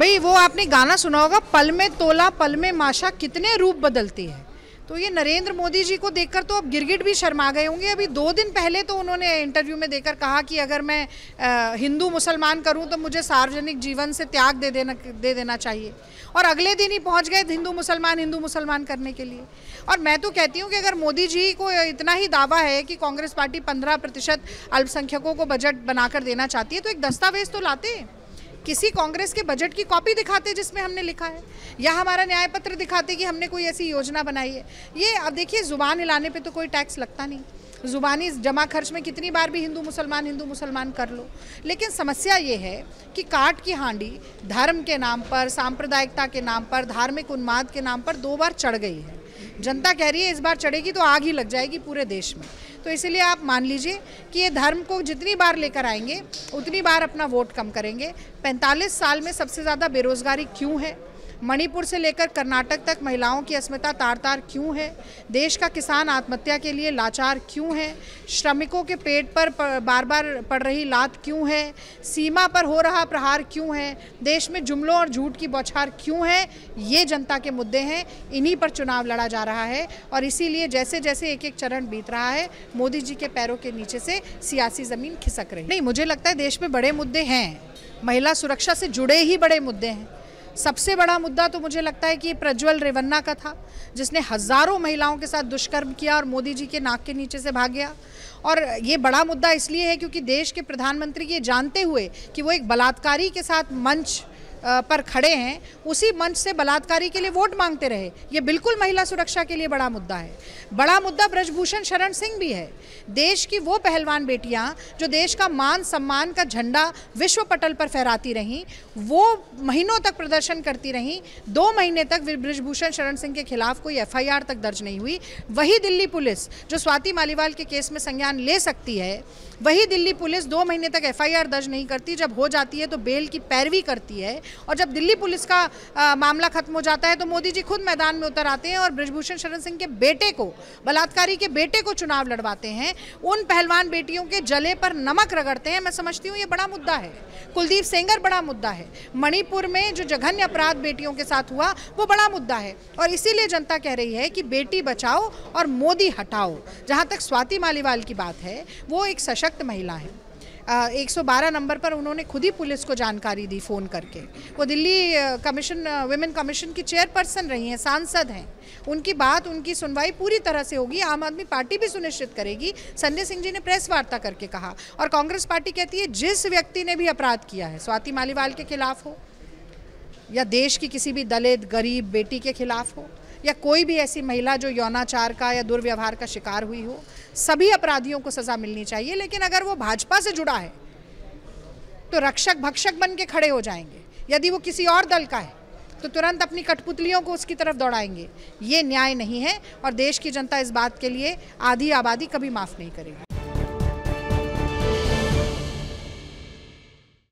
भाई वो आपने गाना सुना होगा, पल में तोला पल में माशा कितने रूप बदलती है। तो ये नरेंद्र मोदी जी को देखकर तो अब गिरगिट भी शर्मा गए होंगे। अभी 2 दिन पहले तो उन्होंने इंटरव्यू में देकर कहा कि अगर मैं हिंदू मुसलमान करूं तो मुझे सार्वजनिक जीवन से त्याग दे देना चाहिए, और अगले दिन ही पहुंच गए हिंदू मुसलमान करने के लिए। और मैं तो कहती हूं कि अगर मोदी जी को इतना ही दावा है कि कांग्रेस पार्टी 15% अल्पसंख्यकों को बजट बनाकर देना चाहती है, तो एक दस्तावेज तो लाते, किसी कांग्रेस के बजट की कॉपी दिखाते जिसमें हमने लिखा है, या हमारा न्याय पत्र दिखाते कि हमने कोई ऐसी योजना बनाई है। ये अब देखिए, जुबान हिलाने पे तो कोई टैक्स लगता नहीं, जुबानी जमा खर्च में कितनी बार भी हिंदू मुसलमान कर लो। लेकिन समस्या ये है कि काट की हांडी धर्म के नाम पर, सांप्रदायिकता के नाम पर, धार्मिक उन्माद के नाम पर 2 बार चढ़ गई है। जनता कह रही है इस बार चढ़ेगी तो आग ही लग जाएगी पूरे देश में। तो इसलिए आप मान लीजिए कि ये धर्म को जितनी बार लेकर आएंगे उतनी बार अपना वोट कम करेंगे। 45 साल में सबसे ज़्यादा बेरोजगारी क्यों है? मणिपुर से लेकर कर्नाटक तक महिलाओं की अस्मिता तार-तार क्यों है? देश का किसान आत्महत्या के लिए लाचार क्यों है? श्रमिकों के पेट पर बार बार पड़ रही लात क्यों है? सीमा पर हो रहा प्रहार क्यों है? देश में जुमलों और झूठ की बौछार क्यों है? ये जनता के मुद्दे हैं, इन्हीं पर चुनाव लड़ा जा रहा है। और इसीलिए जैसे जैसे एक एक चरण बीत रहा है, मोदी जी के पैरों के नीचे से सियासी ज़मीन खिसक रही। नहीं, मुझे लगता है देश में बड़े मुद्दे हैं, महिला सुरक्षा से जुड़े ही बड़े मुद्दे हैं। सबसे बड़ा मुद्दा तो मुझे लगता है कि प्रज्वल रेवन्ना का था, जिसने हज़ारों महिलाओं के साथ दुष्कर्म किया और मोदी जी के नाक के नीचे से भाग गया। और ये बड़ा मुद्दा इसलिए है क्योंकि देश के प्रधानमंत्री ये जानते हुए कि वो एक बलात्कारी के साथ मंच पर खड़े हैं, उसी मंच से बलात्कारी के लिए वोट मांगते रहे। ये बिल्कुल महिला सुरक्षा के लिए बड़ा मुद्दा है। बड़ा मुद्दा ब्रजभूषण शरण सिंह भी है। देश की वो पहलवान बेटियां जो देश का मान सम्मान का झंडा विश्व पटल पर फहराती रहीं, वो महीनों तक प्रदर्शन करती रहीं। 2 महीने तक ब्रजभूषण शरण सिंह के खिलाफ कोई FIR तक दर्ज नहीं हुई। वही दिल्ली पुलिस जो स्वाति मालीवाल के केस में संज्ञान ले सकती है, वही दिल्ली पुलिस 2 महीने तक FIR दर्ज नहीं करती। जब हो जाती है तो बेल की पैरवी करती है, और जब दिल्ली पुलिस का मामला खत्म हो जाता है तो मोदी जी खुद मैदान में उतर आते हैं और ब्रजभूषण शरण सिंह के बेटे को, बलात्कारी के बेटे को चुनाव लड़वाते हैं। उन पहलवान बेटियों के जले पर नमक रगड़ते हैं। मैं समझती हूँ ये बड़ा मुद्दा है। कुलदीप सेंगर बड़ा मुद्दा है। मणिपुर में जो जघन्य अपराध बेटियों के साथ हुआ वो बड़ा मुद्दा है। और इसीलिए जनता कह रही है कि बेटी बचाओ और मोदी हटाओ। जहाँ तक स्वाति मालीवाल की बात है, वो एक सशक्त महिला है। 112 नंबर पर उन्होंने खुद ही पुलिस को जानकारी दी फ़ोन करके। वो दिल्ली विमेन कमीशन की चेयरपर्सन रही हैं, सांसद हैं। उनकी बात, उनकी सुनवाई पूरी तरह से होगी। आम आदमी पार्टी भी सुनिश्चित करेगी। संजय सिंह जी ने प्रेस वार्ता करके कहा, और कांग्रेस पार्टी कहती है जिस व्यक्ति ने भी अपराध किया है, स्वाति मालीवाल के खिलाफ हो या देश की किसी भी दलित गरीब बेटी के खिलाफ हो, या कोई भी ऐसी महिला जो यौनाचार का या दुर्व्यवहार का शिकार हुई हो, सभी अपराधियों को सज़ा मिलनी चाहिए। लेकिन अगर वो भाजपा से जुड़ा है तो रक्षक भक्षक बन के खड़े हो जाएंगे। यदि वो किसी और दल का है तो तुरंत अपनी कठपुतलियों को उसकी तरफ दौड़ाएंगे। ये न्याय नहीं है, और देश की जनता इस बात के लिए आधी आबादी कभी माफ़ नहीं करेगी।